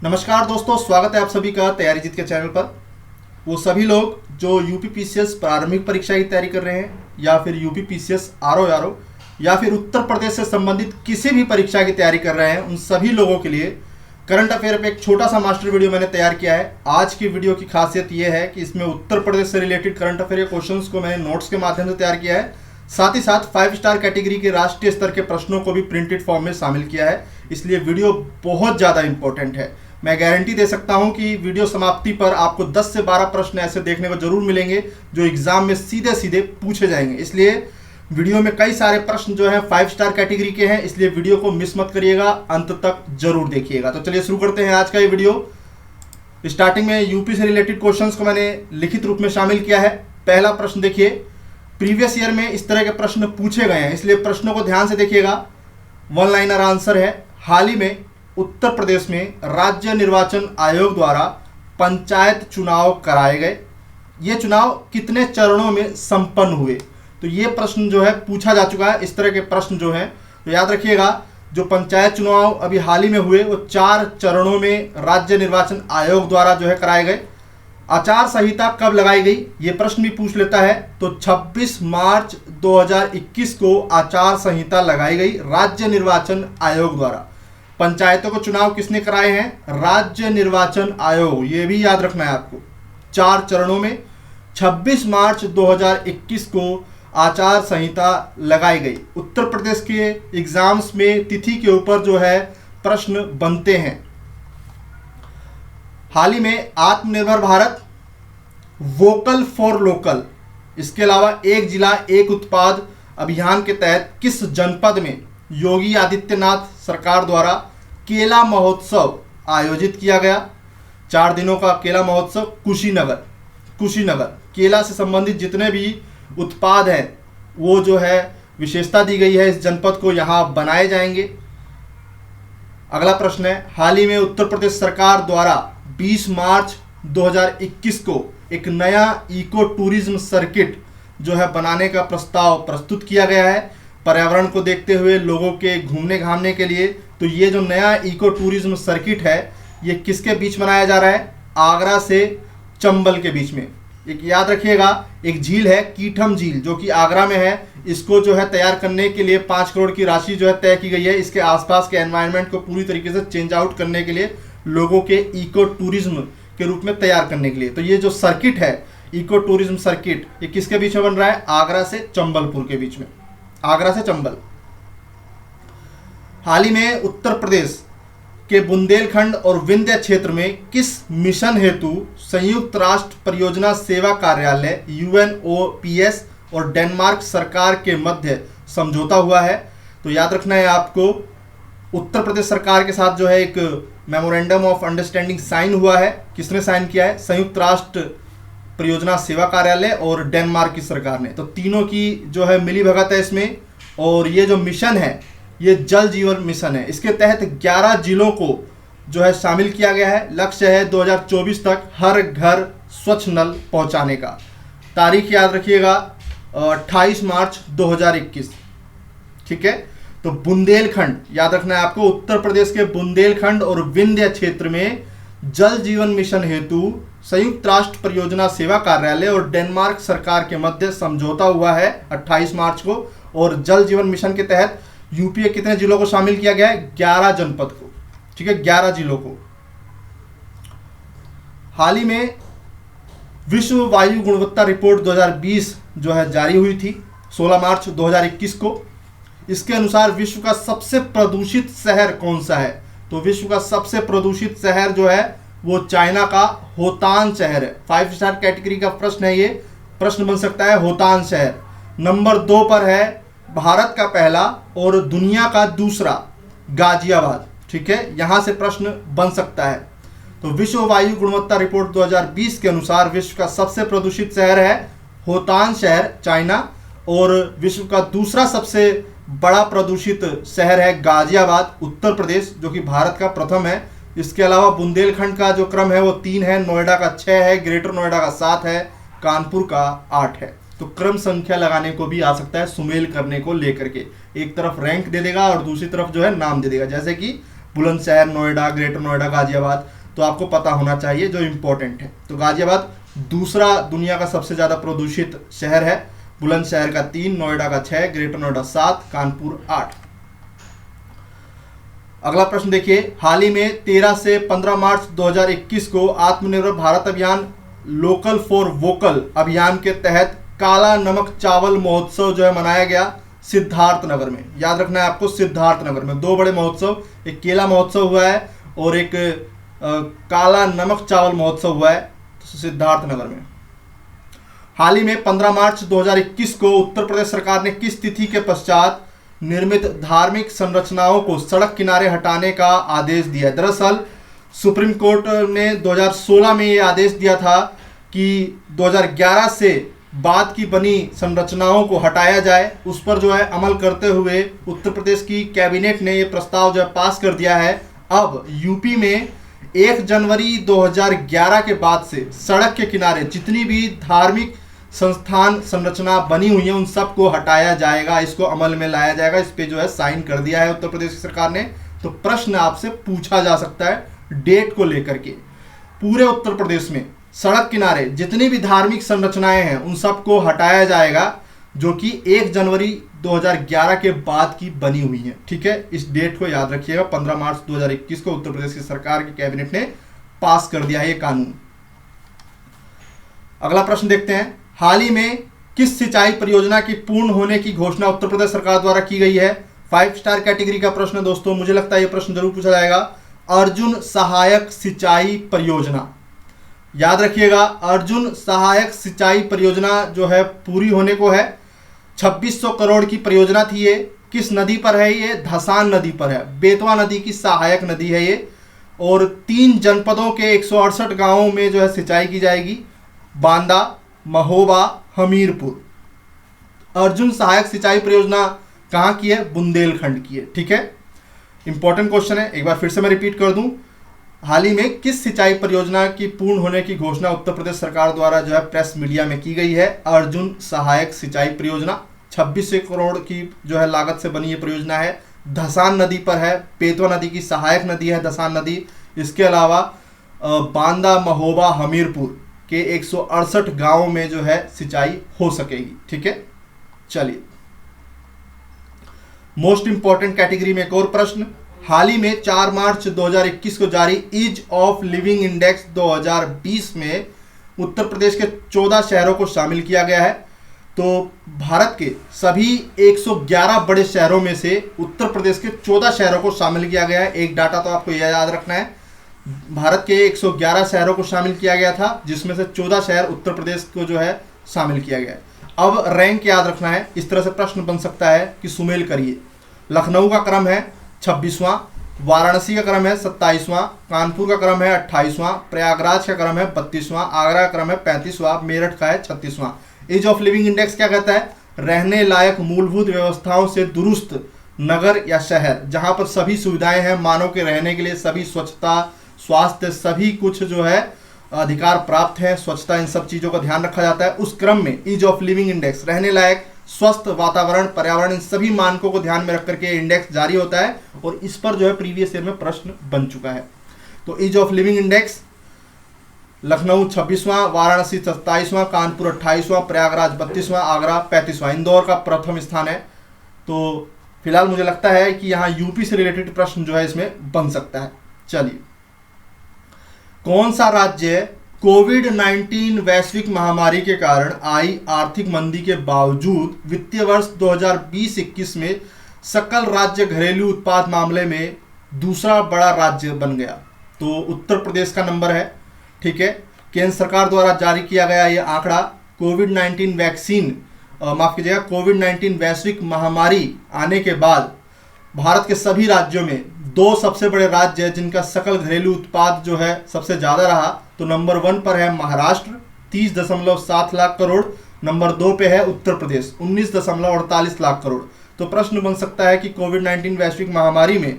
नमस्कार दोस्तों, स्वागत है आप सभी का तैयारी जीत के चैनल पर। वो सभी लोग जो यूपी पीसीएस प्रारंभिक परीक्षा की तैयारी कर रहे हैं या फिर यूपी पीसीएस आरओ या फिर उत्तर प्रदेश से संबंधित किसी भी परीक्षा की तैयारी कर रहे हैं, उन सभी लोगों के लिए करंट अफेयर पे एक छोटा सा मास्टर वीडियो मैंने तैयार किया है। आज की वीडियो की खासियत यह है कि इसमें उत्तर प्रदेश से रिलेटेड करंट अफेयर क्वेश्चंस को मैंने नोट्स के माध्यम से तैयार किया है। साथ ही साथ 5 स्टार कैटेगरी के राष्ट्रीय स्तर के प्रश्नों को भी प्रिंटेड फॉर्म में शामिल किया है। इसलिए वीडियो बहुत ज़्यादा इंपॉर्टेंट है। मैं गारंटी दे सकता हूं कि वीडियो समाप्ति पर आपको 10 से 12 प्रश्न ऐसे देखने को जरूर मिलेंगे जो एग्जाम में सीधे सीधे पूछे जाएंगे। इसलिए वीडियो में कई सारे प्रश्न जो हैं 5 स्टार कैटेगरी के हैं, इसलिए वीडियो को मिस मत करिएगा, अंत तक जरूर देखिएगा। तो चलिए शुरू करते हैं आज का ये वीडियो। स्टार्टिंग में यूपी से रिलेटेड क्वेश्चंस को मैंने लिखित रूप में शामिल किया है। पहला प्रश्न देखिए, प्रीवियस ईयर में इस तरह के प्रश्न पूछे गए हैं, इसलिए प्रश्नों को ध्यान से देखिएगा। वन लाइनर आंसर है। हाल ही में उत्तर प्रदेश में राज्य निर्वाचन आयोग द्वारा पंचायत चुनाव कराए गए। ये चुनाव कितने चरणों में संपन्न हुए? तो ये प्रश्न जो है पूछा जा चुका है। इस तरह के प्रश्न जो हैं तो याद रखिएगा, जो पंचायत चुनाव अभी हाल ही में हुए वो 4 चरणों में राज्य निर्वाचन आयोग द्वारा जो है कराए गए। आचार संहिता कब लगाई गई, ये प्रश्न भी पूछ लेता है। तो 26 मार्च 2021 को आचार संहिता लगाई गई राज्य निर्वाचन आयोग द्वारा। पंचायतों को चुनाव किसने कराए हैं? राज्य निर्वाचन आयोग। ये भी याद रखना है आपको। 4 चरणों में 26 मार्च 2021 को आचार संहिता लगाई गई। उत्तर प्रदेश के एग्जाम्स में तिथि के ऊपर जो है प्रश्न बनते हैं। हाल ही में आत्मनिर्भर भारत, वोकल फॉर लोकल, इसके अलावा एक जिला एक उत्पाद अभियान के तहत किस जनपद में योगी आदित्यनाथ सरकार द्वारा केला महोत्सव आयोजित किया गया? 4 दिनों का केला महोत्सव कुशीनगर। केला से संबंधित जितने भी उत्पाद हैं वो जो है विशेषता दी गई है इस जनपद को, यहाँ बनाए जाएंगे। अगला प्रश्न है, हाल ही में उत्तर प्रदेश सरकार द्वारा 20 मार्च 2021 को एक नया इको टूरिज्म सर्किट जो है बनाने का प्रस्ताव प्रस्तुत किया गया है पर्यावरण को देखते हुए, लोगों के घूमने घामने के लिए। तो ये जो नया इको टूरिज्म सर्किट है ये किसके बीच बनाया जा रहा है? आगरा से चंबल के बीच में। एक याद रखिएगा, एक झील है कीठम झील जो कि आगरा में है। इसको जो है तैयार करने के लिए 5 करोड़ की राशि जो है तय की गई है। इसके आसपास के एनवायरनमेंट को पूरी तरीके से चेंज आउट करने के लिए, लोगों के इको टूरिज्म के रूप में तैयार करने के लिए। तो ये जो सर्किट है इको टूरिज्म सर्किट, ये किसके बीच में बन रहा है? आगरा से चंबलपुर के बीच में, आगरा से चंबल। हाल ही में उत्तर प्रदेश के बुंदेलखंड और विंध्य क्षेत्र में किस मिशन हेतु संयुक्त राष्ट्र परियोजना सेवा कार्यालय UNOPS और डेनमार्क सरकार के मध्य समझौता हुआ है? तो याद रखना है आपको, उत्तर प्रदेश सरकार के साथ जो है एक मेमोरेंडम ऑफ अंडरस्टैंडिंग साइन हुआ है। किसने साइन किया है? संयुक्त राष्ट्र परियोजना सेवा कार्यालय और डेनमार्क की सरकार ने। तो तीनों की जो है मिली भगत है इसमें। और ये जो मिशन है ये जल जीवन मिशन है। इसके तहत 11 जिलों को जो है शामिल किया गया है। लक्ष्य है 2024 तक हर घर स्वच्छ नल पहुंचाने का। तारीख याद रखिएगा 28 मार्च 2021। ठीक है, तो बुंदेलखंड याद रखना है आपको, उत्तर प्रदेश के बुंदेलखंड और विंध्य क्षेत्र में जल जीवन मिशन हेतु संयुक्त राष्ट्र परियोजना सेवा कार्यालय और डेनमार्क सरकार के मध्य समझौता हुआ है 28 मार्च को। और जल जीवन मिशन के तहत यूपी के कितने जिलों को शामिल किया गया है? 11 जनपद को। ठीक है, 11 जिलों को। हाल ही में विश्व वायु गुणवत्ता रिपोर्ट 2020 जो है जारी हुई थी 16 मार्च 2021 को। इसके अनुसार विश्व का सबसे प्रदूषित शहर कौन सा है? तो विश्व का सबसे प्रदूषित शहर जो है वो चाइना का होतान शहर है। 5 स्टार कैटेगरी का प्रश्न है, ये प्रश्न बन सकता है होतान शहर। नंबर 2 पर है भारत का पहला और दुनिया का दूसरा गाजियाबाद। ठीक है, यहां से प्रश्न बन सकता है। तो विश्व वायु गुणवत्ता रिपोर्ट 2020 के अनुसार विश्व का सबसे प्रदूषित शहर है होतान शहर, चाइना। और विश्व का दूसरा सबसे बड़ा प्रदूषित शहर है गाजियाबाद, उत्तर प्रदेश, जो कि भारत का प्रथम है। इसके अलावा बुंदेलखंड का जो क्रम है वो 3 है, नोएडा का 6 है, ग्रेटर नोएडा का 7 है, कानपुर का 8 है। तो क्रम संख्या लगाने को भी आ सकता है सुमेल करने को लेकर के। एक तरफ रैंक दे देगा और दूसरी तरफ जो है नाम दे देगा। जैसे कि बुलंदशहर, नोएडा, ग्रेटर नोएडा, गाजियाबाद, तो आपको पता होना चाहिए जो इम्पोर्टेंट है। तो गाजियाबाद दूसरा दुनिया का सबसे ज़्यादा प्रदूषित शहर है, बुलंदशहर का 3, नोएडा का 6, ग्रेटर नोएडा 7, कानपुर 8। अगला प्रश्न देखिए, हाल ही में 13 से 15 मार्च 2021 को आत्मनिर्भर भारत अभियान लोकल फॉर वोकल अभियान के तहत काला नमक चावल महोत्सव जो है मनाया गया सिद्धार्थनगर में। याद रखना है आपको, सिद्धार्थनगर में 2 बड़े महोत्सव, एक केला महोत्सव हुआ है और एक काला नमक चावल महोत्सव हुआ है सिद्धार्थनगर में। हाल ही में 15 मार्च 2021 को उत्तर प्रदेश सरकार ने किस तिथि के पश्चात निर्मित धार्मिक संरचनाओं को सड़क किनारे हटाने का आदेश दिया? दरअसल सुप्रीम कोर्ट ने 2016 में ये आदेश दिया था कि 2011 से बाद की बनी संरचनाओं को हटाया जाए। उस पर जो है अमल करते हुए उत्तर प्रदेश की कैबिनेट ने ये प्रस्ताव जो है पास कर दिया है। अब यूपी में 1 जनवरी 2011 के बाद से सड़क के किनारे जितनी भी धार्मिक संस्थान संरचना बनी हुई है उन सबको हटाया जाएगा, इसको अमल में लाया जाएगा। इस पे जो है साइन कर दिया है उत्तर प्रदेश की सरकार ने। तो प्रश्न आपसे पूछा जा सकता है डेट को लेकर के, पूरे उत्तर प्रदेश में सड़क किनारे जितनी भी धार्मिक संरचनाएं हैं उन सबको हटाया जाएगा, जो कि 1 जनवरी 2011 के बाद की बनी हुई है। ठीक है, इस डेट को याद रखिएगा। 15 मार्च 2021 को उत्तर प्रदेश की सरकार की कैबिनेट ने पास कर दिया है ये कानून। अगला प्रश्न देखते हैं, हाल ही में किस सिंचाई परियोजना की पूर्ण होने की घोषणा उत्तर प्रदेश सरकार द्वारा की गई है? 5 स्टार कैटेगरी का प्रश्न है दोस्तों, मुझे लगता है यह प्रश्न जरूर पूछा जाएगा। अर्जुन सहायक सिंचाई परियोजना, याद रखिएगा, अर्जुन सहायक सिंचाई परियोजना जो है पूरी होने को है। 2600 करोड़ की परियोजना थी ये। किस नदी पर है ये? धसान नदी पर है, बेतवा नदी की सहायक नदी है ये। और 3 जनपदों के 168 गांवों में जो है सिंचाई की जाएगी, बांदा, महोबा, हमीरपुर। अर्जुन सहायक सिंचाई परियोजना कहाँ की है? बुंदेलखंड की है। ठीक है, इंपॉर्टेंट क्वेश्चन है, एक बार फिर से मैं रिपीट कर दूं। हाल ही में किस सिंचाई परियोजना की पूर्ण होने की घोषणा उत्तर प्रदेश सरकार द्वारा जो है प्रेस मीडिया में की गई है? अर्जुन सहायक सिंचाई परियोजना 2600 करोड़ की जो है लागत से बनी ये परियोजना है। धसान नदी पर है, बेतवा नदी की सहायक नदी है धसान नदी। इसके अलावा बांदा, महोबा, हमीरपुर के 168 गांवों में जो है सिंचाई हो सकेगी। ठीक है, चलिए मोस्ट इंपॉर्टेंट कैटेगरी में एक और प्रश्न, हाल ही में 4 मार्च 2021 को जारी ईज ऑफ लिविंग इंडेक्स 2020 में उत्तर प्रदेश के 14 शहरों को शामिल किया गया है। तो भारत के सभी 111 बड़े शहरों में से उत्तर प्रदेश के 14 शहरों को शामिल किया गया है। एक डाटा तो आपको यह याद रखना है, भारत के 111 शहरों को शामिल किया गया था, जिसमें से 14 शहर उत्तर प्रदेश को जो है शामिल किया गया है। अब रैंक याद रखना है, इस तरह से प्रश्न बन सकता है कि सुमेल करिए। लखनऊ का क्रम है 26वां, वाराणसी का क्रम है 27वां, कानपुर का क्रम है 28वां, प्रयागराज का क्रम है 32वां, आगरा का क्रम है 35वां, मेरठ का है 36वां। एज ऑफ लिविंग इंडेक्स क्या कहता है? रहने लायक मूलभूत व्यवस्थाओं से दुरुस्त नगर या शहर, जहां पर सभी सुविधाएं हैं मानव के रहने के लिए, सभी स्वच्छता, स्वास्थ्य, सभी कुछ जो है अधिकार प्राप्त है, स्वच्छता, इन सब चीज़ों का ध्यान रखा जाता है। उस क्रम में ईज ऑफ लिविंग इंडेक्स, रहने लायक, स्वस्थ वातावरण, पर्यावरण, इन सभी मानकों को ध्यान में रख करके इंडेक्स जारी होता है और इस पर जो है प्रीवियस ईयर में प्रश्न बन चुका है। तो ease of living index Lucknow 26वां, वाराणसी 27वां, कानपुर 28वां, प्रयागराज 32वां, आगरा 35वां, इंदौर का प्रथम स्थान है। तो फिलहाल मुझे लगता है कि यहाँ यूपी से रिलेटेड प्रश्न जो है इसमें बन सकता है। चलिए, कौन सा राज्य कोविड-19 वैश्विक महामारी के कारण आई आर्थिक मंदी के बावजूद वित्तीय वर्ष 2020-21 में सकल राज्य घरेलू उत्पाद मामले में दूसरा बड़ा राज्य बन गया? तो उत्तर प्रदेश का नंबर है। ठीक है, केंद्र सरकार द्वारा जारी किया गया ये आंकड़ा कोविड-19 वैक्सीन माफ कीजिएगा कोविड-19 वैश्विक महामारी आने के बाद भारत के सभी राज्यों में 2 सबसे बड़े राज्य हैं जिनका सकल घरेलू उत्पाद जो है सबसे ज़्यादा रहा। तो नंबर 1 पर है महाराष्ट्र 30.7 लाख करोड़, नंबर 2 पे है उत्तर प्रदेश 19.48 लाख करोड़। तो प्रश्न बन सकता है कि कोविड-19 वैश्विक महामारी में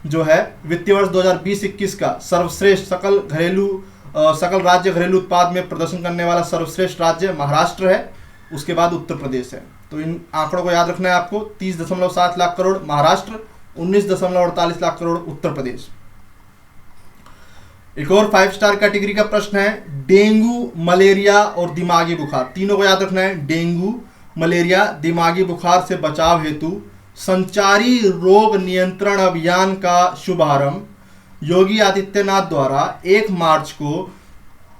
जो है वित्तीय वर्ष 2020-21 का सर्वश्रेष्ठ सकल राज्य घरेलू उत्पाद में प्रदर्शन करने वाला सर्वश्रेष्ठ राज्य महाराष्ट्र है, उसके बाद उत्तर प्रदेश है। तो इन आंकड़ों को याद रखना है आपको, 30.7 लाख करोड़ महाराष्ट्र 19.48 लाख करोड़ उत्तर प्रदेश। एक और 5 स्टार कैटेगरी का प्रश्न है, डेंगू, मलेरिया और दिमागी बुखार, तीनों को याद रखना है। डेंगू, मलेरिया, दिमागी बुखार से बचाव हेतु संचारी रोग नियंत्रण अभियान का शुभारंभ योगी आदित्यनाथ द्वारा 1 मार्च को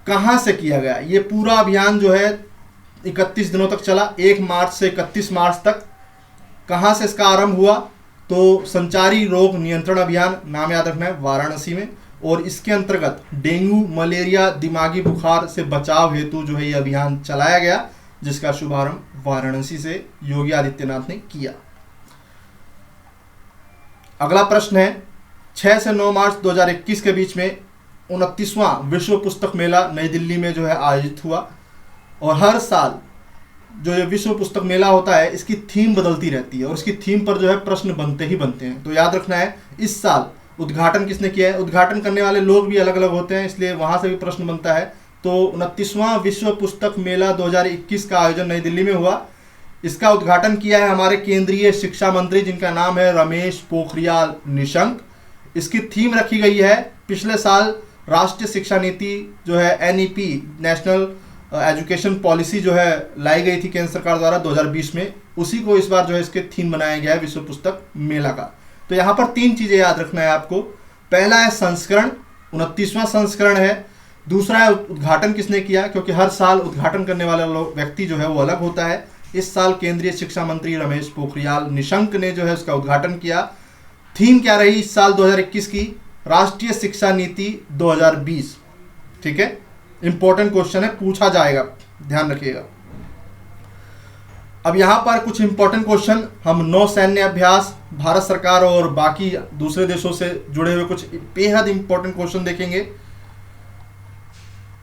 कहां से किया गया। ये पूरा अभियान जो है 31 दिनों तक चला, 1 मार्च से 31 मार्च तक। कहां से इसका आरंभ हुआ, तो संचारी रोग नियंत्रण अभियान, नाम याद रखना है, वाराणसी में। और इसके अंतर्गत डेंगू, मलेरिया, दिमागी बुखार से बचाव हेतु जो है ये अभियान चलाया गया, जिसका शुभारंभ वाराणसी से योगी आदित्यनाथ ने किया। अगला प्रश्न है, 6 से 9 मार्च 2021 के बीच में 29वां विश्व पुस्तक मेला नई दिल्ली में जो है आयोजित हुआ। और हर साल जो ये विश्व पुस्तक मेला होता है, इसकी थीम बदलती रहती है और इसकी थीम पर जो है प्रश्न बनते ही बनते हैं। तो याद रखना है, इस साल उद्घाटन किसने किया है, उद्घाटन करने वाले लोग भी अलग अलग होते हैं, इसलिए वहां से भी प्रश्न बनता है। तो 29वां विश्व पुस्तक मेला 2021 का आयोजन नई दिल्ली में हुआ। इसका उद्घाटन किया है हमारे केंद्रीय शिक्षा मंत्री, जिनका नाम है रमेश पोखरियाल निशंक। इसकी थीम रखी गई है, पिछले साल राष्ट्रीय शिक्षा नीति जो है NEP, नेशनल एजुकेशन पॉलिसी जो है लाई गई थी केंद्र सरकार द्वारा 2020 में, उसी को इस बार जो है इसके थीम बनाया गया है विश्व पुस्तक मेला का। तो यहाँ पर 3 चीज़ें याद रखना है आपको। पहला है संस्करण, 29वां संस्करण है। दूसरा है उद्घाटन किसने किया, क्योंकि हर साल उद्घाटन करने वाला व्यक्ति जो है वो अलग होता है। इस साल केंद्रीय शिक्षा मंत्री रमेश पोखरियाल निशंक ने जो है उसका उद्घाटन किया। थीम क्या रही इस साल 2021 की, राष्ट्रीय शिक्षा नीति 2020। ठीक है, इंपॉर्टेंट क्वेश्चन है, पूछा जाएगा, ध्यान रखिएगा। अब यहां पर कुछ इंपॉर्टेंट क्वेश्चन, हम नौसैन्य अभ्यास, भारत सरकार और बाकी दूसरे देशों से जुड़े हुए कुछ बेहद इंपॉर्टेंट क्वेश्चन देखेंगे।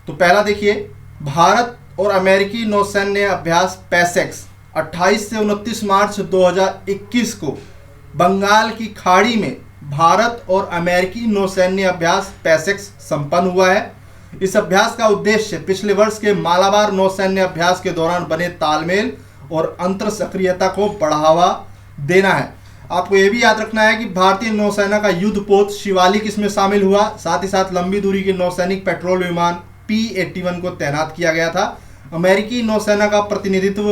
तो पहला देखिए, भारत और अमेरिकी नौसैन्य अभ्यास पैसेक्स 28 से 29 मार्च 2021 को बंगाल की खाड़ी में भारत और अमेरिकी नौसैन्य अभ्यास पैसेक्स संपन्न हुआ है। इस अभ्यास का उद्देश्य पिछले वर्ष के मालाबार नौसैन्य अभ्यास के दौरान बने तालमेल और अंतर सक्रियता को बढ़ावा देना है। आपको यह भी याद रखना है कि भारतीय नौसेना का युद्धपोत शिवालिक इसमें शामिल हुआ, साथ ही साथ लंबी दूरी के नौसैनिक पेट्रोल विमान P-81 को तैनात किया गया था। अमेरिकी नौसेना का प्रतिनिधित्व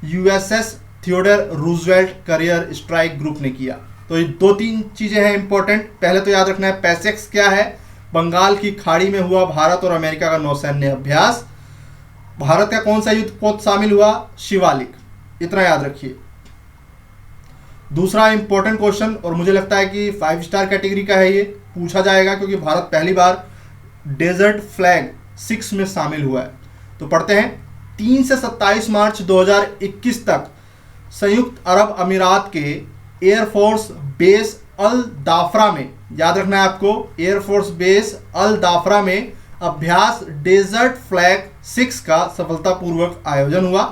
USS Theodore Roosevelt carrier strike group ने किया। तो ये 2-3 चीजें हैं इंपॉर्टेंट। पहले तो याद रखना है पैसेक्स क्या है, बंगाल की खाड़ी में हुआ भारत और अमेरिका का नौसैन्य अभ्यास। भारत का कौन सा युद्धपोत शामिल हुआ, शिवालिक, इतना याद रखिए। दूसरा इंपॉर्टेंट क्वेश्चन, और मुझे लगता है कि 5 स्टार कैटेगरी का है, ये पूछा जाएगा क्योंकि भारत पहली बार डेजर्ट फ्लैग 6 में शामिल हुआ है। तो पढ़ते हैं, 3 से 27 मार्च 2021 तक संयुक्त अरब अमीरात के एयरफोर्स बेस अल दाफरा में, याद रखना है आपको, एयरफोर्स बेस अल दाफरा में अभ्यास डेजर्ट फ्लैग 6 का सफलतापूर्वक आयोजन हुआ।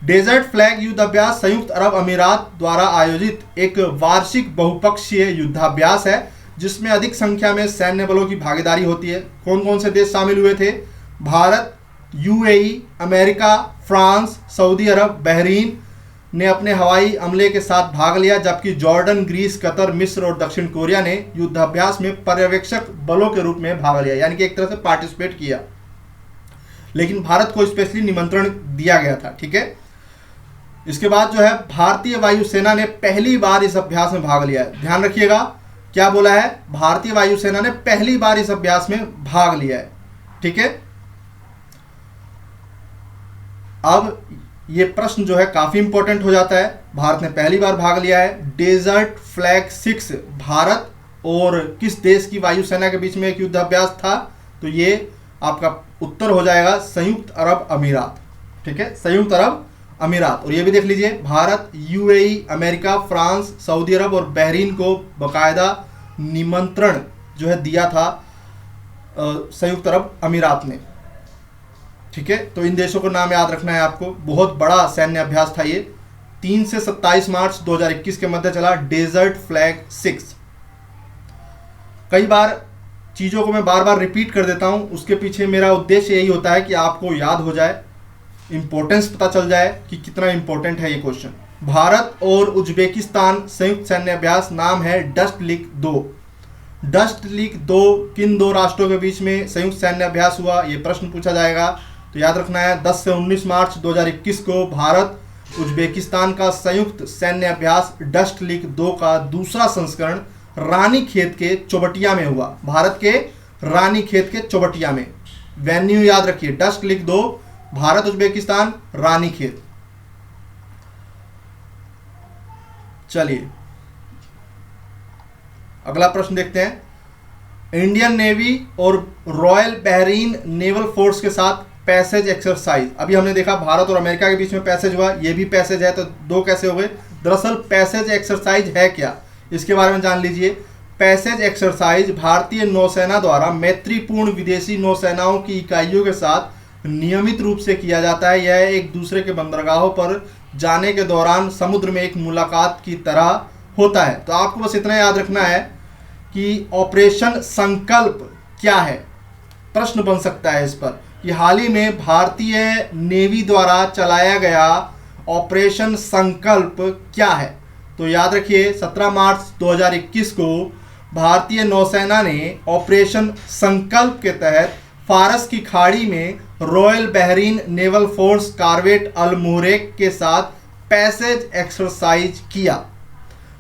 डेजर्ट फ्लैग युद्ध अभ्यास संयुक्त अरब अमीरात द्वारा आयोजित एक वार्षिक बहुपक्षीय युद्धाभ्यास है, जिसमें अधिक संख्या में सैन्य बलों की भागीदारी होती है। कौन कौन से देश शामिल हुए थे, Bharat, UAE, America, France, Saudi Arab, Bahrain ने अपने हवाई अमले के साथ भाग लिया, जबकि जॉर्डन, ग्रीस, कतर, मिस्र और दक्षिण कोरिया ने युद्धाभ्यास में पर्यवेक्षक बलों के रूप में भाग लिया, यानी कि एक तरह से पार्टिसिपेट किया, लेकिन भारत को स्पेशली निमंत्रण दिया गया था। ठीक है, इसके बाद जो है भारतीय वायुसेना ने पहली बार इस अभ्यास में भाग लिया है। ध्यान रखिएगा क्या बोला है, भारतीय वायुसेना ने पहली बार इस अभ्यास में भाग लिया है। ठीक है, अब ये प्रश्न जो है काफी इंपॉर्टेंट हो जाता है। भारत ने पहली बार भाग लिया है, डेजर्ट फ्लैग 6 भारत और किस देश की वायुसेना के बीच में एक युद्धाभ्यास था, तो ये आपका उत्तर हो जाएगा संयुक्त अरब अमीरात। ठीक है, संयुक्त अरब अमीरात। और ये भी देख लीजिए, Bharat, UAE, America, France, Saudi Arab और बहरीन को बाकायदा निमंत्रण जो है दिया था संयुक्त अरब अमीरात ने। ठीक है, तो इन देशों का नाम याद रखना है आपको। बहुत बड़ा सैन्य अभ्यास था ये, 3 से 27 मार्च 2021 के मध्य चला, डेजर्ट फ्लैग 6। कई बार चीज़ों को मैं बार बार रिपीट कर देता हूं, उसके पीछे मेरा उद्देश्य यही होता है कि आपको याद हो जाए, इंपॉर्टेंस पता चल जाए कि कितना इंपॉर्टेंट है ये क्वेश्चन। भारत और उज्बेकिस्तान संयुक्त सैन्य अभ्यास नाम है डस्ट लीग 2। डस्ट लीग 2 किन दो राष्ट्रों के बीच में संयुक्त सैन्य अभ्यास हुआ, ये प्रश्न पूछा जाएगा। तो याद रखना है 10 से 19 मार्च 2021 को भारत उज्बेकिस्तान का संयुक्त सैन्य अभ्यास डस्ट लीग 2 का दूसरा संस्करण रानीखेत के चौबटिया में हुआ। भारत के रानीखेत के चौबटिया में। वेन्यू याद रखिए, dust league 2 Bharat Uzbekistan Ranikhet. चलिए अगला प्रश्न देखते हैं। इंडियन नेवी और रॉयल बहरीन नेवल फोर्स के साथ पैसेज एक्सरसाइज। अभी हमने देखा भारत और अमेरिका के बीच में पैसेज हुआ, ये भी पैसेज है, तो दो कैसे हो गए। दरअसल पैसेज एक्सरसाइज है क्या, इसके बारे में जान लीजिए। पैसेज एक्सरसाइज भारतीय नौसेना द्वारा मैत्रीपूर्ण विदेशी नौसेनाओं की इकाइयों के साथ नियमित रूप से किया जाता है। यह एक दूसरे के बंदरगाहों पर जाने के दौरान समुद्र में एक मुलाकात की तरह होता है। तो आपको बस इतना याद रखना है कि ऑपरेशन संकल्प क्या है। प्रश्न बन सकता है इस पर कि हाल ही में भारतीय नेवी द्वारा चलाया गया ऑपरेशन संकल्प क्या है। तो याद रखिए 17 मार्च 2021 को भारतीय नौसेना ने ऑपरेशन संकल्प के तहत फारस की खाड़ी में Royal Bahrain Naval Force corvette Al Muharraq के साथ पैसेज एक्सरसाइज किया।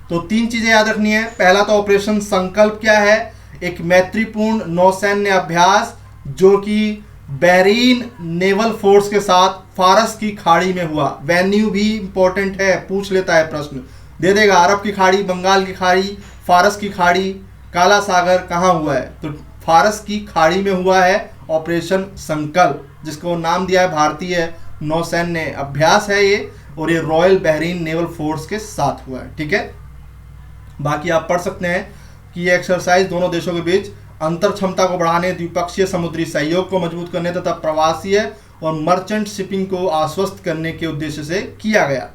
तो तीन चीजें याद रखनी है। पहला तो ऑपरेशन संकल्प क्या है, एक मैत्रीपूर्ण नौसैन्य अभ्यास जो कि बहरीन नेवल फोर्स के साथ फारस की खाड़ी में हुआ। वेन्यू भी इंपॉर्टेंट है, पूछ लेता है प्रश्न, दे देगा अरब की खाड़ी, बंगाल की खाड़ी, फारस की खाड़ी, काला सागर कहाँ हुआ है, तो फारस की खाड़ी में हुआ है ऑपरेशन संकल्प, जिसको नाम दिया है भारतीय नौसैन्य अभ्यास है ये, और ये रॉयल बहरीन नेवल फोर्स के साथ हुआ है। ठीक है, बाकी आप पढ़ सकते हैं कि ये एक्सरसाइज दोनों देशों के बीच अंतर क्षमता को बढ़ाने, द्विपक्षीय समुद्री सहयोग को मजबूत करने तथा प्रवासीय और मर्चेंट शिपिंग को आश्वस्त करने के उद्देश्य से किया गया।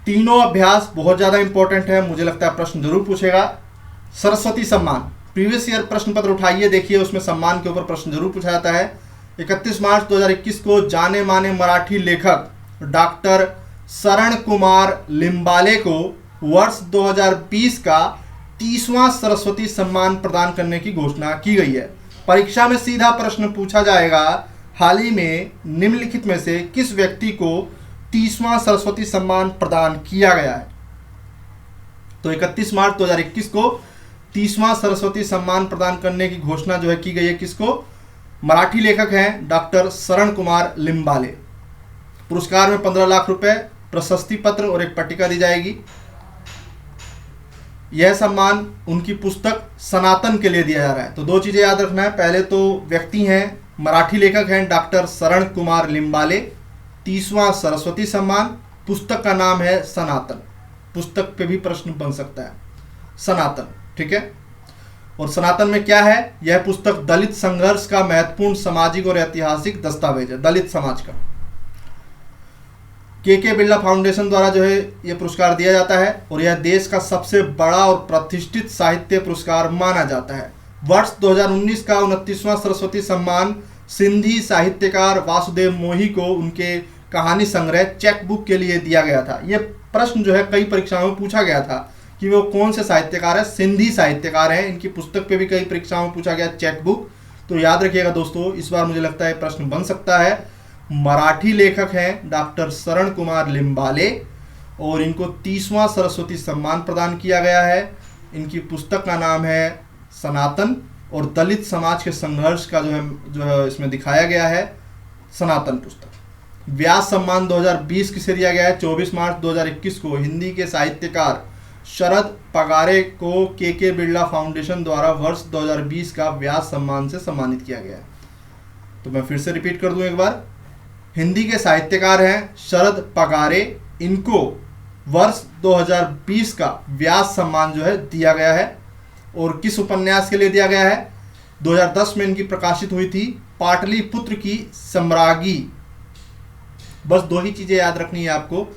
तीनों अभ्यास बहुत ज्यादा इंपॉर्टेंट है, मुझे लगता है प्रश्न जरूर पूछेगा। सरस्वती सम्मान, प्रीवियस ईयर प्रश्न पत्र उठाइए, देखिए उसमें सम्मान के ऊपर प्रश्न जरूर पूछा जाता है। 31 मार्च 2021 को जाने माने मराठी लेखक डॉक्टर शरण कुमार लिम्बाले को वर्ष 2020 का 30वां सरस्वती सम्मान प्रदान करने की घोषणा की गई है। परीक्षा में सीधा प्रश्न पूछा जाएगा, हाल ही में निम्नलिखित में से किस व्यक्ति को 30वां सरस्वती सम्मान प्रदान किया गया है। तो 31 मार्च 2021 को 30वां सरस्वती सम्मान प्रदान करने की घोषणा जो है की गई है किसको, मराठी लेखक हैं डॉक्टर शरण कुमार लिम्बाले। पुरस्कार में 15 लाख रुपए, प्रशस्ति पत्र और एक पट्टिका दी जाएगी। यह सम्मान उनकी पुस्तक सनातन के लिए दिया जा रहा है। तो दो चीजें याद रखना है, पहले तो व्यक्ति हैं, मराठी लेखक हैं डॉक्टर शरण कुमार लिम्बाले, 30वां सरस्वती सम्मान, पुस्तक का नाम है सनातन। पुस्तक पे भी प्रश्न बन सकता है सनातन। ठीक है, और सनातन में क्या है, यह पुस्तक दलित संघर्ष का महत्वपूर्ण सामाजिक और ऐतिहासिक दस्तावेज है, दलित समाज का। के बिरला फाउंडेशन द्वारा जो है यह पुरस्कार दिया जाता है और यह देश का सबसे बड़ा और प्रतिष्ठित साहित्य पुरस्कार माना जाता है। वर्ष 2019 का 29वां सरस्वती सम्मान सिंधी साहित्यकार वासुदेव मोही को उनके कहानी संग्रह चेकबुक के लिए दिया गया था। यह प्रश्न जो है कई परीक्षाओं में पूछा गया था कि वो कौन से साहित्यकार है, सिंधी साहित्यकार हैं। इनकी पुस्तक पे भी कई परीक्षाओं में पूछा गया चेकबुक। तो याद रखिएगा दोस्तों, इस बार मुझे लगता है प्रश्न बन सकता है। मराठी लेखक हैं डॉक्टर शरण कुमार लिम्बाले और इनको 30वां सरस्वती सम्मान प्रदान किया गया है। इनकी पुस्तक का नाम है सनातन और दलित समाज के संघर्ष का जो है इसमें दिखाया गया है सनातन पुस्तक। व्यास सम्मान 2020 किसे दिया गया है, 24 मार्च 2021 को हिंदी के साहित्यकार शरद पगारे को के बिरला फाउंडेशन द्वारा वर्ष 2020 का व्यास सम्मान से सम्मानित किया गया है। तो मैं फिर से रिपीट कर दूं एक बार, हिंदी के साहित्यकार हैं शरद पगारे, इनको वर्ष 2020 का व्यास सम्मान जो है दिया गया है। और किस उपन्यास के लिए दिया गया है, 2010 में इनकी प्रकाशित हुई थी पाटलिपुत्र की सम्राज्ञी। बस दो ही चीजें याद रखनी है आपको,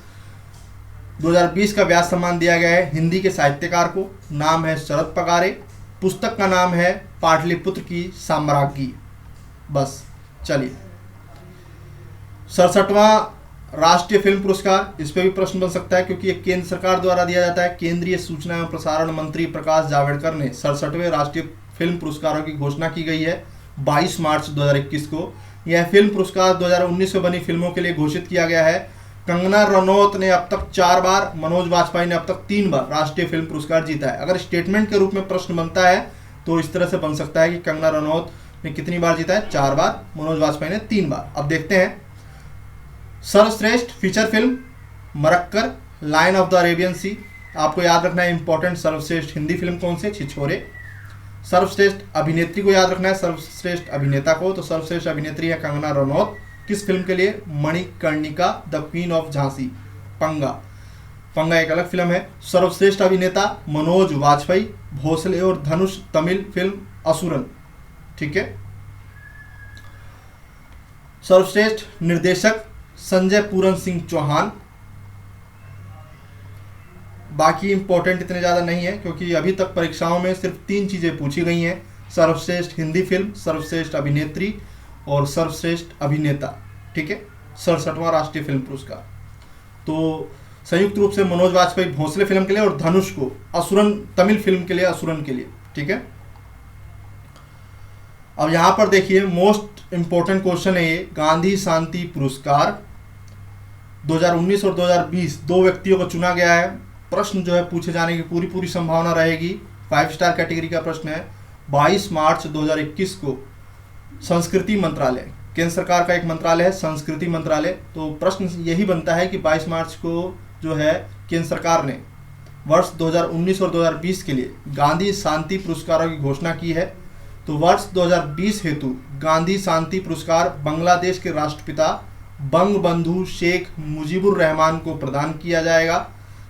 2020 का व्यास सम्मान दिया गया है हिंदी के साहित्यकार को, नाम है शरद पगारे, पुस्तक का नाम है पाटलिपुत्र की साम्राज्ञी। बस चलिए 67वां राष्ट्रीय फिल्म पुरस्कार, इस पे भी प्रश्न बन सकता है क्योंकि ये केंद्र सरकार द्वारा दिया जाता है। केंद्रीय सूचना एवं प्रसारण मंत्री प्रकाश जावड़ेकर ने 67वें राष्ट्रीय फिल्म पुरस्कारों की घोषणा की गई है 22 मार्च 2021 को। यह फिल्म पुरस्कार 2019 में बनी फिल्मों के लिए घोषित किया गया है। कंगना रनौत ने अब तक 4 बार, मनोज वाजपेयी ने अब तक 3 बार राष्ट्रीय फिल्म पुरस्कार जीता है। अगर स्टेटमेंट के रूप में प्रश्न बनता है तो इस तरह से बन सकता है कि कंगना रनौत ने कितनी बार जीता है, 4 बार, मनोज वाजपेयी ने 3 बार। अब देखते हैं सर्वश्रेष्ठ feature film Marakkar, Lion of the Arabian Sea. आपको याद रखना है इंपॉर्टेंट। सर्वश्रेष्ठ हिंदी फिल्म कौन से, छिछोरे। सर्वश्रेष्ठ अभिनेत्री को याद रखना है, सर्वश्रेष्ठ अभिनेता को तो सर्वश्रेष्ठ अभिनेत्री है कंगना रनौत। किस फिल्म के लिए, Manikarnika the queen of Jhansi, पंगा। पंगा एक अलग फिल्म है। सर्वश्रेष्ठ अभिनेता मनोज वाजपेयी, भोसले और धनुष, तमिल फिल्म असुरन, ठीक है। सर्वश्रेष्ठ निर्देशक संजय पूरन सिंह चौहान। बाकी इंपॉर्टेंट इतने ज़्यादा नहीं है क्योंकि अभी तक परीक्षाओं में सिर्फ 3 चीज़ें पूछी गई हैं, सर्वश्रेष्ठ हिंदी फिल्म, सर्वश्रेष्ठ अभिनेत्री और सर्वश्रेष्ठ अभिनेता, ठीक है। 67वां राष्ट्रीय फिल्म पुरस्कार तो संयुक्त रूप से मनोज वाजपेयी भोसले फिल्म के लिए और धनुष को असुरन तमिल फिल्म के लिए, असुरन के लिए, ठीक है। अब यहाँ पर देखिए मोस्ट इंपॉर्टेंट क्वेश्चन है ये, गांधी शांति पुरस्कार 2019 और 2020 2 व्यक्तियों को चुना गया है। प्रश्न जो है पूछे जाने की पूरी संभावना रहेगी। 5 स्टार कैटेगरी का प्रश्न है। 22 मार्च 2021 को संस्कृति मंत्रालय, केंद्र सरकार का एक मंत्रालय है संस्कृति मंत्रालय, तो प्रश्न यही बनता है कि 22 मार्च को जो है केंद्र सरकार ने वर्ष 2019 और 2020 के लिए गांधी शांति पुरस्कारों की घोषणा की है। तो वर्ष 2020 हेतु गांधी शांति पुरस्कार बांग्लादेश के राष्ट्रपिता बंगबंधु शेख मुजीबुर रहमान को प्रदान किया जाएगा,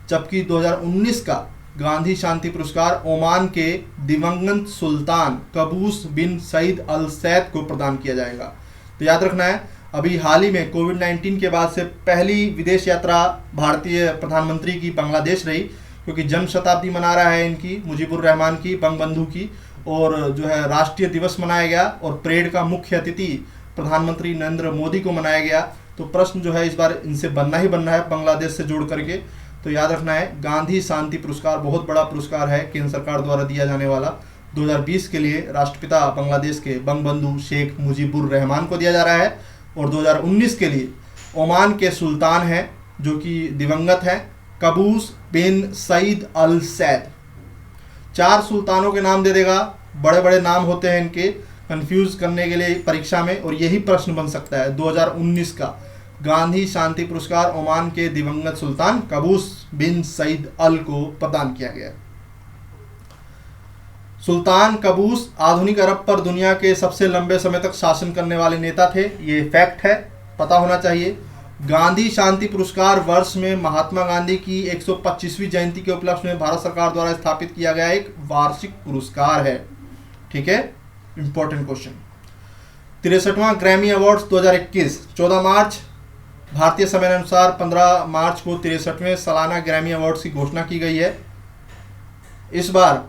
जबकि 2019 का गांधी शांति पुरस्कार ओमान के दिवंगत सुल्तान कबूस बिन सईद अल सैद को प्रदान किया जाएगा। तो याद रखना है, अभी हाल ही में कोविड-19 के बाद से पहली विदेश यात्रा भारतीय प्रधानमंत्री की बांग्लादेश रही, क्योंकि जन्म शताब्दी मना रहा है इनकी, मुजीबुर रहमान की, बंगबंधु की, और जो है राष्ट्रीय दिवस मनाया गया और परेड का मुख्य अतिथि प्रधानमंत्री नरेंद्र मोदी को मनाया गया। तो प्रश्न जो है इस बार इनसे बनना ही बनना है बांग्लादेश से जोड़ करके। तो याद रखना है गांधी शांति पुरस्कार बहुत बड़ा पुरस्कार है केंद्र सरकार द्वारा दिया जाने वाला। 2020 के लिए राष्ट्रपिता बांग्लादेश के बंगबंधु शेख मुजीबुर रहमान को दिया जा रहा है और 2019 के लिए ओमान के सुल्तान हैं जो कि दिवंगत हैं कबूस बिन सईद अल सैद। 4 सुल्तानों के नाम दे देगा, बड़े बड़े नाम होते हैं इनके, कंफ्यूज करने के लिए परीक्षा में, और यही प्रश्न बन सकता है 2019 का गांधी शांति पुरस्कार ओमान के दिवंगत सुल्तान कबूस बिन सईद अल को प्रदान किया गया। सुल्तान कबूस आधुनिक अरब पर दुनिया के सबसे लंबे समय तक शासन करने वाले नेता थे, ये फैक्ट है, पता होना चाहिए। गांधी शांति पुरस्कार वर्ष में महात्मा गांधी की 125वीं जयंती के उपलक्ष्य में भारत सरकार द्वारा स्थापित किया गया एक वार्षिक पुरस्कार है, ठीक है। Important question. 63वां ग्रैमी अवार्ड्स 2021 14 मार्च भारतीय समय अनुसार 15 मार्च को 63वें सालाना ग्रैमी अवार्ड्स की घोषणा की गई है। इस बार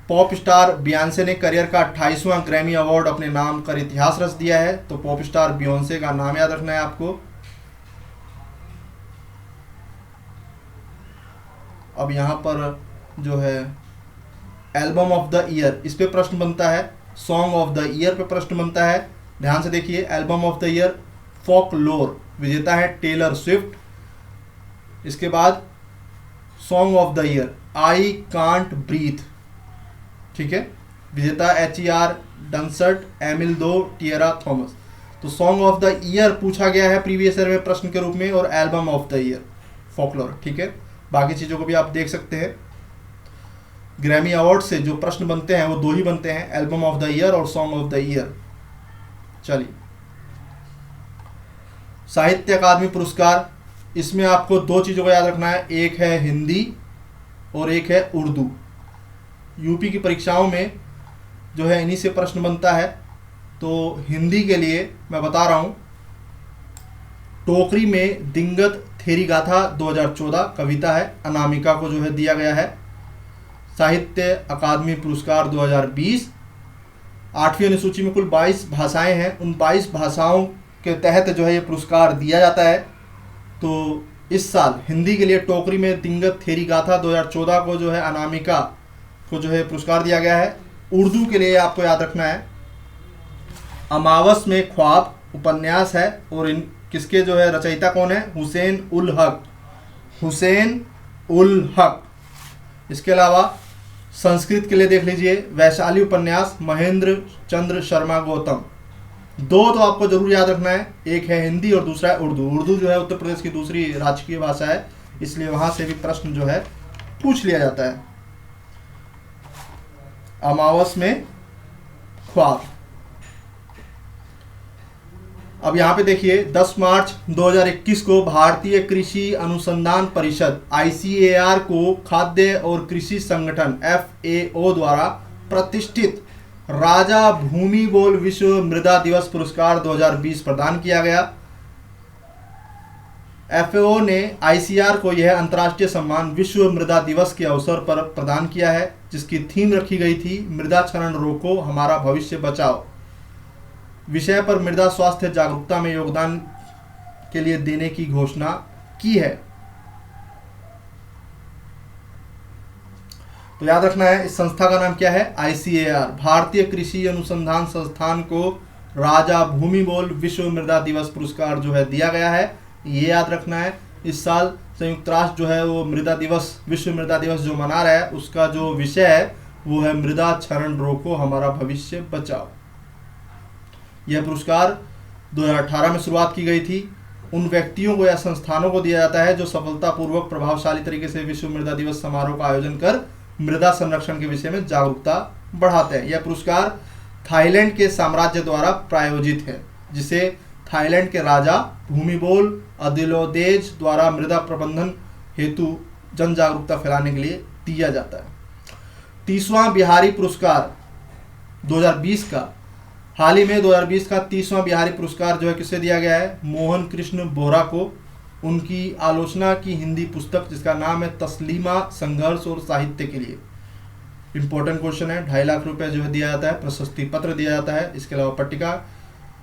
पॉप स्टार बियॉन्से ने करियर का 28वां ग्रैमी अवार्ड अपने नाम कर इतिहास रच दिया है। तो पॉप स्टार बियॉन्से का नाम याद रखना है आपको। अब यहाँ पर जो है एल्बम ऑफ द ईयर, इस पे प्रश्न बनता है। सॉन्ग ऑफ द ईयर पे प्रश्न बनता है। ध्यान से देखिए, album of the year Folklore विजेता है टेलर स्विफ्ट। इसके बाद song of the year I can't breathe, ठीक है, विजेता H.E.R. डनसर्ट, एमिल दो, टिएरा थॉमस। तो सॉन्ग ऑफ द ईयर पूछा गया है प्रीवियस ईयर में प्रश्न के रूप में, और album of the year folklore, ठीक है। बाकी चीज़ों को भी आप देख सकते हैं। ग्रैमी अवार्ड से जो प्रश्न बनते हैं वो 2 ही बनते हैं, एल्बम ऑफ द ईयर और सॉन्ग ऑफ द ईयर। चलिए, साहित्य अकादमी पुरस्कार, इसमें आपको 2 चीज़ों को याद रखना है, एक है हिंदी और एक है उर्दू। यूपी की परीक्षाओं में जो है इन्हीं से प्रश्न बनता है। तो हिंदी के लिए मैं बता रहा हूँ, टोकरी में दिंगत थेरी गाथा 2014 कविता है, अनामिका को जो है दिया गया है। साहित्य अकादमी पुरस्कार 2020, 8वीं अनुसूची में कुल 22 भाषाएं हैं, उन 22 भाषाओं के तहत जो है ये पुरस्कार दिया जाता है। तो इस साल हिंदी के लिए टोकरी में दिंगत थेरी गाथा 2014 को जो है अनामिका को जो है पुरस्कार दिया गया है। उर्दू के लिए आपको याद रखना है अमावस में ख्वाब उपन्यास है, और इन किसके जो है रचयिता कौन है, हुसैन उल हक, हुसैन उल हक। इसके अलावा संस्कृत के लिए देख लीजिए वैशाली उपन्यास महेंद्र चंद्र शर्मा गौतम। दो तो आपको जरूर याद रखना है, एक है हिंदी और दूसरा है उर्दू। उर्दू जो है उत्तर प्रदेश की दूसरी राजकीय भाषा है, इसलिए वहां से भी प्रश्न जो है पूछ लिया जाता है। अमावस में ख्वाब। अब यहाँ पे देखिए 10 मार्च 2021 को भारतीय कृषि अनुसंधान परिषद ICAR को खाद्य और कृषि संगठन FAO द्वारा प्रतिष्ठित राजा भूमि बोल विश्व मृदा दिवस पुरस्कार 2020 प्रदान किया गया। FAO ने ICAR को यह अंतर्राष्ट्रीय सम्मान विश्व मृदा दिवस के अवसर पर प्रदान किया है, जिसकी थीम रखी गई थी मृदा क्षरण रोको हमारा भविष्य बचाओ विषय पर मृदा स्वास्थ्य जागरूकता में योगदान के लिए देने की घोषणा की है। तो याद रखना है इस संस्था का नाम क्या है, ICAR भारतीय कृषि अनुसंधान संस्थान को राजा भूमि बोल विश्व मृदा दिवस पुरस्कार जो है दिया गया है। ये याद रखना है इस साल संयुक्त राष्ट्र जो है वो मृदा दिवस विश्व मृदा दिवस जो मना रहा है उसका जो विषय है वो है मृदा क्षरण रोको हमारा भविष्य बचाओ। यह पुरस्कार 2018 में शुरुआत की गई थी। उन व्यक्तियों को या संस्थानों को दिया जाता है जो सफलतापूर्वक प्रभावशाली तरीके से विश्व मृदा दिवस समारोह का आयोजन कर मृदा संरक्षण के विषय में जागरूकता बढ़ाते हैं। यह पुरस्कार थाईलैंड के साम्राज्य द्वारा प्रायोजित है, जिसे थाईलैंड के राजा भूमिबोल अदिलोदेज द्वारा मृदा प्रबंधन हेतु जन जागरूकता फैलाने के लिए दिया जाता है। 30वां बिहारी पुरस्कार 2020 का हाल ही में 2020 का 30वां बिहारी पुरस्कार जो है किसे दिया गया है, मोहन कृष्ण बोहरा को। उनकी आलोचना की हिंदी पुस्तक जिसका नाम है तस्लीमा संघर्ष और साहित्य के लिए। इंपॉर्टेंट क्वेश्चन है। 2.5 लाख रुपए जो है दिया जाता है, प्रशस्ति पत्र दिया जाता है, इसके अलावा पट्टिका।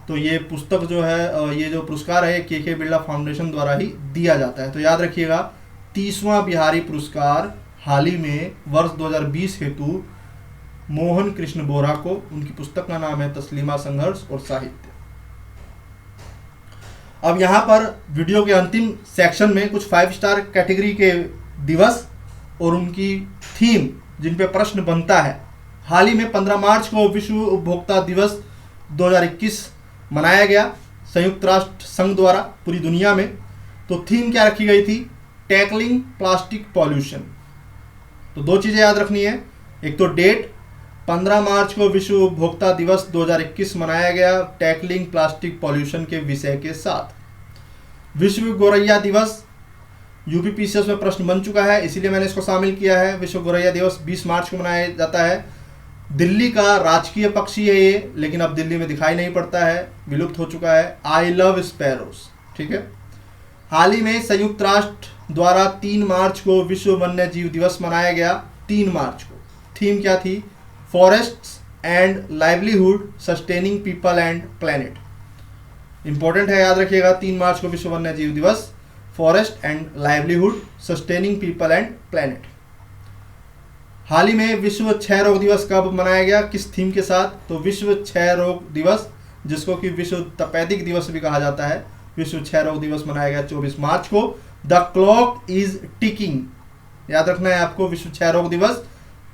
तो ये पुस्तक जो है ये जो पुरस्कार है के बिरला फाउंडेशन द्वारा ही दिया जाता है। तो याद रखिएगा 30वां बिहारी पुरस्कार हाल ही में वर्ष 2020 हेतु मोहन कृष्ण बोहरा को, उनकी पुस्तक का नाम है तस्लीमा संघर्ष और साहित्य। अब यहाँ पर वीडियो के अंतिम सेक्शन में कुछ 5 स्टार कैटेगरी के दिवस और उनकी थीम जिन पे प्रश्न बनता है। हाल ही में 15 मार्च को विश्व उपभोक्ता दिवस 2021 मनाया गया संयुक्त राष्ट्र संघ द्वारा पूरी दुनिया में। तो थीम क्या रखी गई थी, टैकलिंग प्लास्टिक पॉल्यूशन। तो 2 चीज़ें याद रखनी है, एक तो डेट 15 मार्च को विश्व उपभोक्ता दिवस 2021 मनाया गया टैकलिंग प्लास्टिक पॉल्यूशन के विषय के साथ। विश्व गौरैया दिवस यूपीपीसीएस में प्रश्न बन चुका है, इसीलिए मैंने इसको शामिल किया है। विश्व गौरैया दिवस 20 मार्च को मनाया जाता है। दिल्ली का राजकीय पक्षी है ये, लेकिन अब दिल्ली में दिखाई नहीं पड़ता है, विलुप्त हो चुका है। आई लव स्पैरोस, ठीक है। हाल ही में संयुक्त राष्ट्र द्वारा 3 मार्च को विश्व वन्य जीव दिवस मनाया गया। 3 मार्च को थीम क्या थी, forests and livelihood sustaining people and planet. Important है, याद रखिएगा 3 मार्च को विश्व वन्य जीव दिवस, forest and livelihood sustaining people and planet. हाल ही में विश्व क्षय रोग दिवस कब मनाया गया, किस थीम के साथ, तो विश्व क्षय रोग दिवस, जिसको कि विश्व तपेदिक दिवस भी कहा जाता है, विश्व क्षय रोग दिवस मनाया गया 24 मार्च को। द क्लॉक इज टिकिंग, याद रखना है आपको, विश्व क्षय रोग दिवस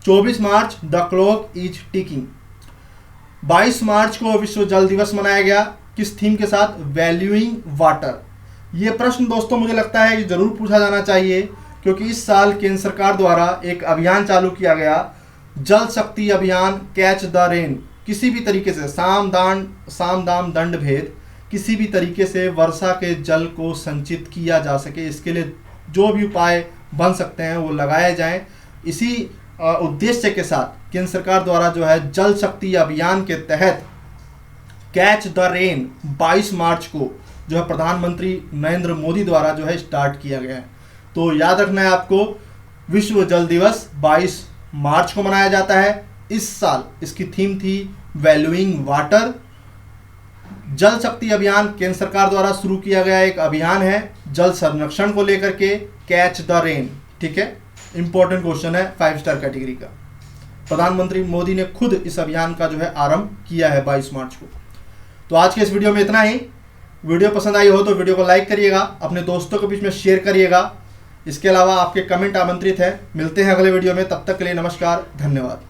24 मार्च, द क्लॉक इज टिकिंग। 22 मार्च को विश्व जल दिवस मनाया गया, किस थीम के साथ, वैल्यूइंग वाटर। ये प्रश्न दोस्तों मुझे लगता है कि जरूर पूछा जाना चाहिए, क्योंकि इस साल केंद्र सरकार द्वारा एक अभियान चालू किया गया, जल शक्ति अभियान कैच द रेन। किसी भी तरीके से साम दाम दंड भेद, किसी भी तरीके से वर्षा के जल को संचित किया जा सके, इसके लिए जो भी उपाय बन सकते हैं वो लगाए जाएं। इसी उद्देश्य के साथ केंद्र सरकार द्वारा जो है जल शक्ति अभियान के तहत कैच द रेन 22 मार्च को जो है प्रधानमंत्री नरेंद्र मोदी द्वारा जो है स्टार्ट किया गया है। तो याद रखना है आपको, विश्व जल दिवस 22 मार्च को मनाया जाता है। इस साल इसकी थीम थी वैल्यूइंग वाटर। जल शक्ति अभियान केंद्र सरकार द्वारा शुरू किया गया एक अभियान है जल संरक्षण को लेकर के, कैच द रेन। ठीक है, इंपॉर्टेंट क्वेश्चन है 5 स्टार कैटेगरी का। प्रधानमंत्री मोदी ने खुद इस अभियान का जो है आरंभ किया है 22 मार्च को। तो आज के इस वीडियो में इतना ही। वीडियो पसंद आई हो तो वीडियो को लाइक करिएगा, अपने दोस्तों के बीच में शेयर करिएगा। इसके अलावा आपके कमेंट आमंत्रित है। मिलते हैं अगले वीडियो में, तब तक के लिए नमस्कार, धन्यवाद।